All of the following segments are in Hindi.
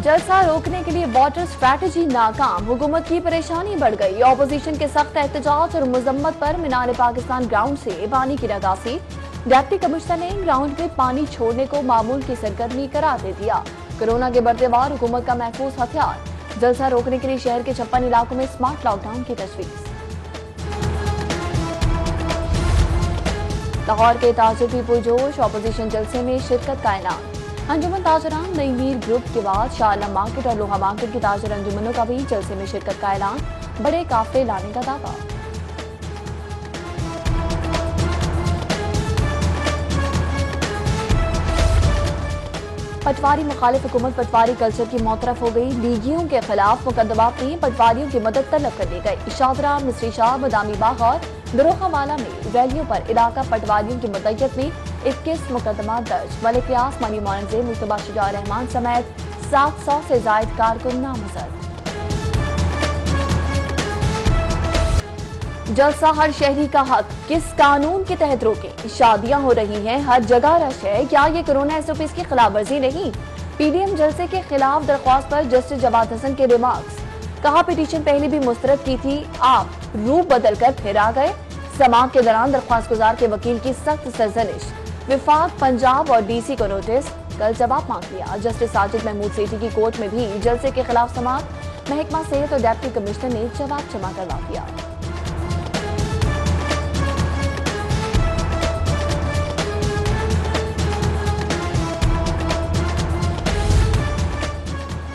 जलसा रोकने के लिए वाटर स्ट्रैटेजी नाकाम, हुकूमत की परेशानी बढ़ गई। ऑपोजिशन के सख्त एहतजाज और मजम्मत पर मीनार पाकिस्तान ग्राउंड से पानी की निकासी। डिप्टी कमिश्नर ने ग्राउंड में पानी छोड़ने को मामूल की सरगर्मी करार दे दिया। कोरोना के बढ़ते वार हुकूमत का महफूज हथियार, जलसा रोकने के लिए शहर के 56 इलाकों में स्मार्ट लॉकडाउन की तजवीज। लाहौर के ताजिर भी पुरजोश, ऑपोजिशन जलसे में शिरकत का ऐलान। अंजुमन ताजरान नई मीर ग्रुप के बाद शाह आलम मार्केट और लोहा मार्केट की ताजर अंजुमनों का भी जलसे में शिरकत का ऐलान, बड़े काफले लाने का दावा। पटवारी मुखालिफ हुकूमत पटवारी कल्चर की मौतरफ हो गई। लीगियों के खिलाफ मुकदमात में पटवारियों की मदद तलब कर दी गई। शादरा, मिस्री शाह, बदामी बाग और दरोखावाला में रैलियों पर इलाका पटवारियों की मदयत में 21 मुकदमा दर्ज। मलिक रियाज, मनी मौरंजे, मुस्तफा शुजा रहमान समेत 700 से जायद कारकुन नामजद। जलसा हर शहरी का हक, किस कानून के तहत रोके? शादियां हो रही हैं, हर जगह रश है, क्या ये कोरोना SOPs की खिलाफवर्जी नहीं? PDM जलसे के खिलाफ दरख्वास्त पर जस्टिस जवाद हसन के रिमार्क्स। कहा पिटीशन पहले भी मुस्तरद की थी, आप रूप बदल कर फिर आ गए। समाअत के दौरान दरख्वास्त गुजार के वकील की सख्त सरजनिश। विफाक, पंजाब और DC को नोटिस, कल जवाब मांग लिया। जस्टिस साजिद महमूद सेठी की कोर्ट में भी जलसे के खिलाफ समाअत। महकमा सेहत और डिप्टी कमिश्नर ने जवाब जमा करवा दिया।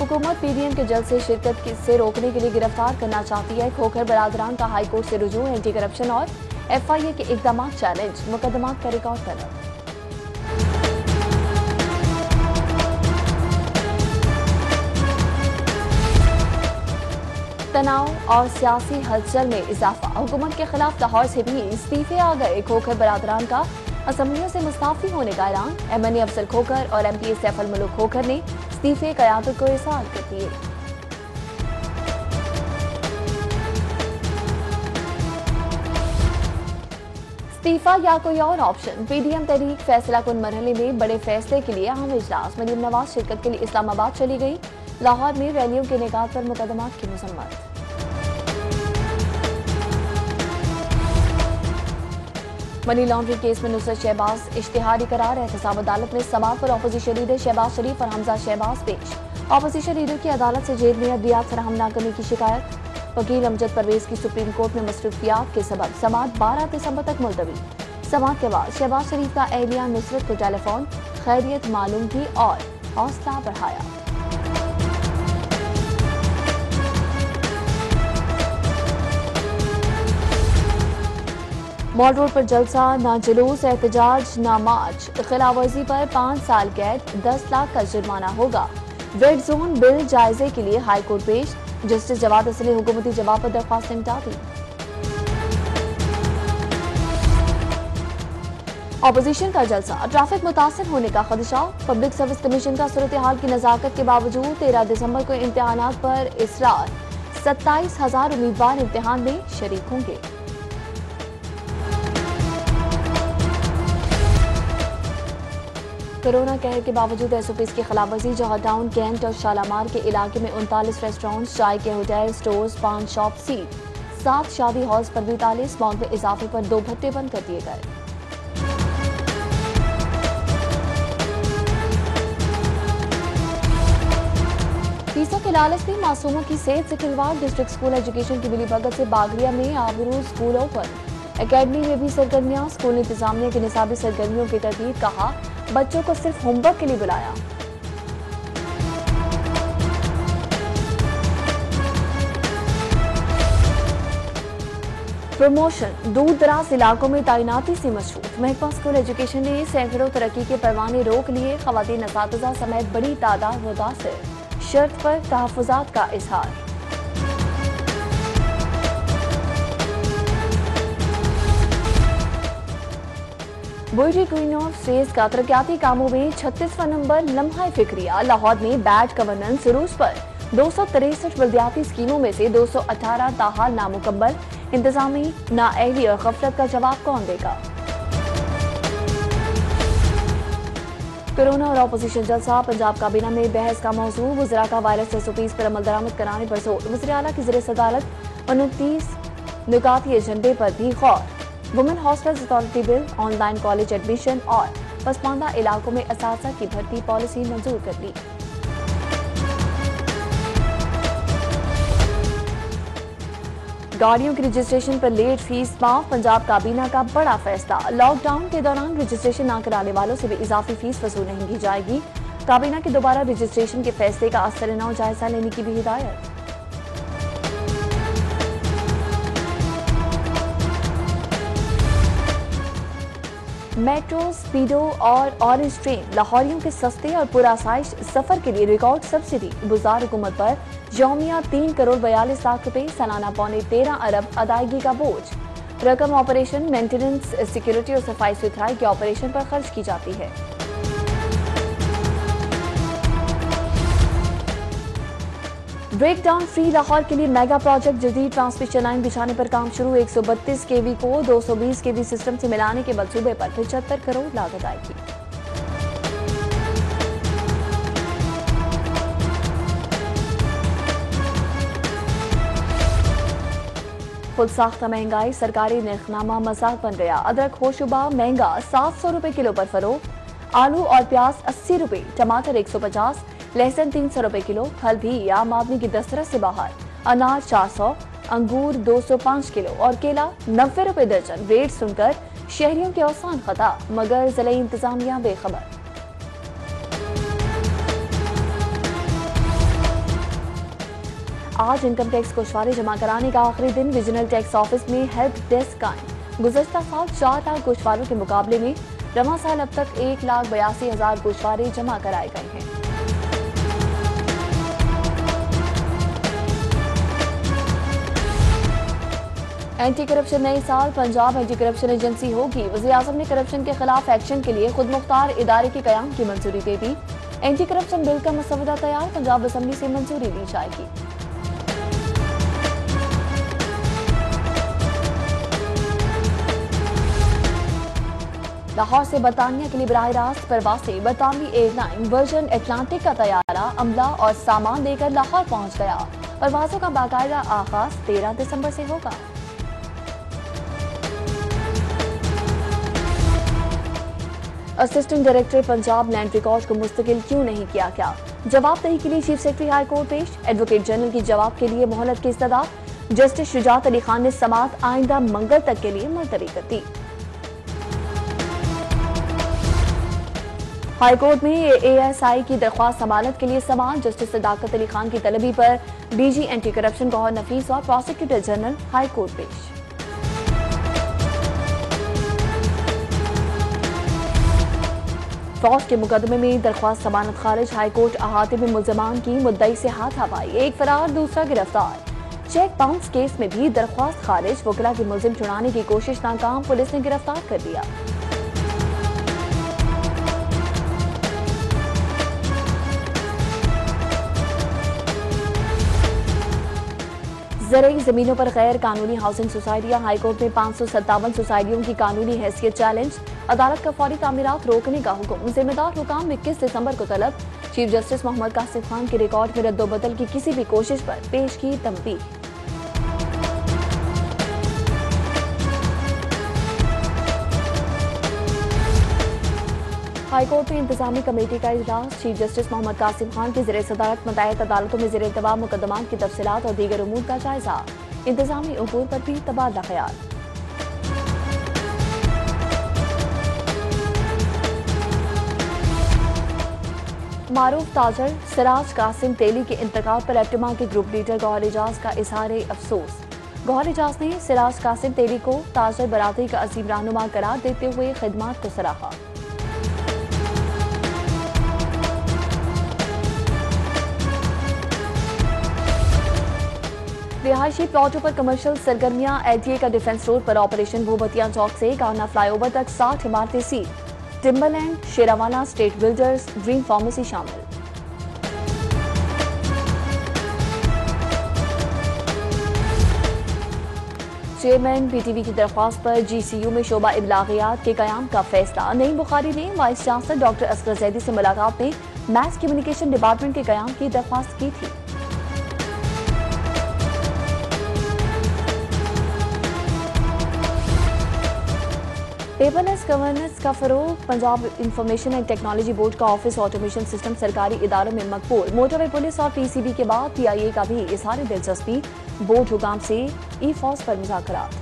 हुकूमत PDM के जलसे शिरकत से रोकने के लिए गिरफ्तार करना चाहती है। खोखर बरादरान का हाईकोर्ट से रुजू, एंटी करप्शन और FIA के इकदाम चैलेंज, मुकदमात का रिकॉर्ड तलब। तनाव और सियासी हलचल में इजाफा, हुकूमत के खिलाफ लाहौर से भी इस्तीफे आ गए। खोखर बरादरान का असम्बलियों से मुस्ताफी होने का ऐलान। MNA अफसर खोखर और MPA सैफ अल मुल्क खोखर ने इस्तीफे क़यादत को इरसाल कर दिए। इस्तीफा या कोई और ऑप्शन, PDM तहरीक फैसला कुन मरहले में बड़े फैसले के लिए अहम इजलास। मरीम नवाज शिरकत के लिए इस्लामाबाद चली गई। लाहौर में रैलियों के निकात पर मुकदमात की मजम्मत। मनी लॉन्ड्रिंग केस में नुसरत शहबाज इश्तिहारी करार। एहतसाब अदालत में समाअत पर ऑपोजिशन लीडर शहबाज शरीफ और हमजा शहबाज पेश। ऑपोजिशन लीडर की अदालत से जेल में अद्वियात फराहम न करने की शिकायत। वकील अमजद परवेज की सुप्रीम कोर्ट में मसरूफियात के सबब समाअत 12 दिसंबर तक मुलतवी। समाअत के बाद शहबाज शरीफ का एहलिया नुसरत को टेलीफोन, खैरियत मालूम की और हौसला बढ़ाया। मॉल रोड पर जलसा, ना जुलूस, एहतजाज, ना मार्च। खिलाफवर्जी पर 5 साल कैद, 10 लाख का जुर्माना होगा। रेड जोन बिल जायजे के लिए हाई कोर्ट पेश। जस्टिस जवाद हसन ने हुकूमती जवाब पर दरख्वास्त निपटा दी। ऑपोजिशन का जलसा, ट्रैफिक मुतासर होने का खदशा। पब्लिक सर्विस कमीशन का सूरत हाल की नजाकत के बावजूद 13 दिसंबर को इम्तिहानात पर इसरार। 27,000 उम्मीदवार इम्तिहान में शरीक होंगे। कोरोना कहर के बावजूद SOPs की खिलाफवर्जी। जौहर टाउन, कैंट और शालामार के इलाके में 39 रेस्टोरेंट, चाय के होटल, स्टोर्स, पान शॉप सील। 7 शादी हॉल्स पर भी ताले। स्मॉग में इजाफे पर 2 भट्टे बंद कर दिए गए। फीसों के लालच में मासूमों की सेहत से खिलवाड़। डिस्ट्रिक्ट स्कूल एजुकेशन की मिलीभगत से बागरिया में आबरू स्कूल ओपन। एकेडमी में भी सरगर्मियां। स्कूल इंतजामिया की निसाबी सरगर्मियों की तरतीब। कहा बच्चों को सिर्फ होमवर्क के लिए बुलाया। प्रमोशन, दूर दराज इलाकों में तैनाती से मशहूर। महकमा स्कूल एजुकेशन ने सैकड़ों तरक्की के परवाने रोक लिए। खवातीन असातिज़ा समेत बड़ी तादाद मुतासिर। शर्त पर तहफ़्फ़ुज़ात का इजहार। बुर्ज क्वीन ऑफ स्टेट्स का तरक्याती कामों में 36वां नंबर। लम्हा फिक्रिया, लाहौर में बैड गवर्नेंस रूस पर 263 बल्दियाती स्कीमों में से 218 ताहाल नामुकम्मल। इंतजामी नाअहली और गफलत का जवाब कौन देगा? कोरोना और ऑपोजिशन जलसा, पंजाब काबीना में बहस का मौजू, वज़रा का वायरस SOPs पर अमल दरामद कराने पर जोर, वज़ीर आला की ज़ेर सदारत 29 नुकाती एजेंडे पर भी गौर। Women hostels authority bill, online college admission और पसमानदा इलाकों में असातिज़ा की भर्ती पॉलिसी मंजूर कर ली। गाड़ियों की रजिस्ट्रेशन पर लेट फीस माफ, पंजाब काबीना का बड़ा फैसला। लॉकडाउन के दौरान रजिस्ट्रेशन न कराने वालों से भी इजाफी फीस वसूल नहीं की जाएगी। काबीना के दोबारा रजिस्ट्रेशन के फैसले का असर-ए-नौ जायजा लेने की भी हिदायत। मेट्रो, स्पीडो और ऑरेंज ट्रेन लाहौरियों के सस्ते और पुरआसाइश सफर के लिए रिकॉर्ड सब्सिडी। गुजार हुकूमत पर यौमिया 3 करोड़ 42 लाख रुपए, सालाना पौने 13 अरब अदायगी का बोझ। रकम ऑपरेशन, मेंटेनेंस, सिक्योरिटी और सफाई सुथराई के ऑपरेशन पर खर्च की जाती है। ब्रेकडाउन फ्री लाहौर के लिए मेगा प्रोजेक्ट, जदीद ट्रांसमिशन लाइन बिछाने पर काम शुरू। 132 kV को 220 kV सिस्टम से मिलाने के मंसूबे पर 75 करोड़ लागत आएगी। खुद साख्ता महंगाई, सरकारी निर्खनामा मजाक बन गया। अदरक होशुबा महंगा, 700 रुपए किलो पर फरोख्त। आलू और प्याज 80 रुपए, टमाटर 150, लहसुन 300 रुपए किलो। फल भी आम आदमी की दस्तरस से बाहर। अनार 400, अंगूर 205 किलो और केला 90 रुपए दर्जन। रेट सुनकर शहरियों के औसान खता, मगर जिले इंतजामिया बेखबर। आज इनकम टैक्स गोशवारे जमा कराने का आखिरी दिन। रीजनल टैक्स ऑफिस में हेल्प डेस्क कायम। गुज़श्ता साल 4 लाख गोशवारों के मुकाबले में रवा साल अब तक 1,82,000 गोशवारे जमा कराए गए हैं। एंटी करप्शन नए साल, पंजाब एंटी करप्शन एजेंसी होगी। वज़ीर आज़म ने करप्शन के खिलाफ एक्शन के लिए खुद मुख्तार इदारे के कयाम की मंजूरी दे दी। एंटी करप्शन बिल का मसवदा तैयार, पंजाब असेंबली से मंजूरी दी जाएगी। लाहौर से बरतानिया के लिए बराह रास्त परवासें। बरतानवी एयरलाइन वर्जन एटलांटिक का तैयारा अमला और सामान लेकर लाहौर पहुंच गया। परवाजों का बाकायदा आगाज 13 दिसंबर से होगा। Assistant director Punjab land record को मुस्तकिल क्यों नहीं किया गया? जवाबदेही के लिए चीफ सेक्रेटरी हाई कोर्ट पेश। एडवोकेट जनरल की जवाब के लिए मोहलत की इस्तदाद। जस्टिस शुजात अली खान ने समाअत आइंदा मंगल तक के लिए मुलतवी कर दी। हाई कोर्ट में ASI की दरख्वास्त जमानत के लिए सवाल। जस्टिस सदाकत अली खान की तलबी पर DG एंटी करप्शन गौहर नफीस और प्रोसिक्यूटर जनरल हाई कोर्ट पेश। फौज के मुकदमे में दरख्वास्त जमानत खारिज। हाई कोर्ट अहाते में मुल्जमान की मुद्दई से हाथापाई, एक फरार दूसरा गिरफ्तार। चेक बाउंस केस में भी दरख्वास्त खारिज। वकीला के मुल्जिम छुड़ाने की कोशिश नाकाम, पुलिस ने गिरफ्तार कर दिया। ज़रूरी जमीनों पर गैर कानूनी हाउसिंग सोसाइटियां। हाईकोर्ट में 557 सोसाइटियों की कानूनी हैसियत चैलेंज। अदालत का फौरी तामीरात रोकने का हुक्म। जिम्मेदार हुकाम 21 दिसंबर को तलब। चीफ जस्टिस मोहम्मद कासिम खान के रिकॉर्ड में रद्दोबदल की किसी भी कोशिश पर पेश की तंबीह। हाईकोर्ट में इंतजामी कमेटी का इजलास। चीफ जस्टिस मोहम्मद कासिम खान की ज़ेर सदारत मुतअद्दिद अदालतों में ज़ेर इंतज़ाम मुकदमात की तफसीलात और दीगर उमूर का जायजा। इंतजामी उमूर पर भी तबादला ख्याल। मारूफ ताजर सिराज कासिम तेली के इंतकाल पर एप्टिमा के ग्रुप लीडर गौहर एजाज का इजहार अफसोस। गौहर एजाज ने सिराज कासिम तेली को ताजर बरादरी का अजीम रहनुमा करार देते हुए खिदमात को सराहा। रिहायशी प्लॉटों पर कमर्शियल सरगर्मियां। LTA का डिफेंस रोड पर ऑपरेशन। भूबतिया चौक से काना फ्लाईओवर तक 60 इमारतें seal. Timberland, Sheranwala, state builders, green pharmacy शामिल। चेयरमैन पीटीवी की दरख्वास्त पर GCU में शोबा इबलागियात के कयाम का फैसला। नईम बुखारी ने vice chancellor doctor Asghar Zaidi से मुलाकात में मैस कम्युनिकेशन डिपार्टमेंट के कयाम की दरख्वास्त की थी। पेपरलेस गवर्नेंस का फरोग। Punjab information and technology board का ऑफिस ऑटोमेशन सिस्टम सरकारी इदारों में मकबूल। मोटरवे पुलिस और PCB के बाद PIA का भी इजहार दिलचस्पी। बोर्ड हुकाम से ई-फॉस पर मुज़ाकरात।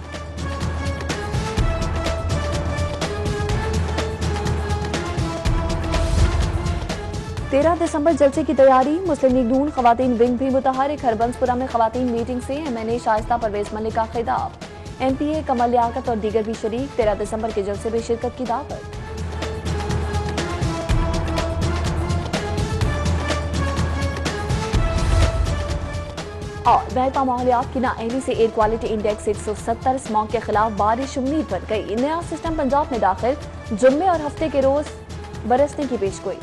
तेरह दिसंबर जलसे की तैयारी। मुस्लिम लीग नून खवातीन विंग भी मुतहरिक। हरबंसपुरा में खवातीन मीटिंग से MNA शाइस्ता परवेज मलिक का खिताब। MPA कमल लियाकत और दीगर भी शरीक। 13 दिसंबर के जलसे में शिरकत की दावत। और महकमा माहौलियात की नाअहली से एयर क्वालिटी इंडेक्स 170। स्मॉग के खिलाफ बारिश उम्मीद बन गई। नया सिस्टम पंजाब में दाखिल। जुम्मे और हफ्ते के रोज बरसने की पेशगोई।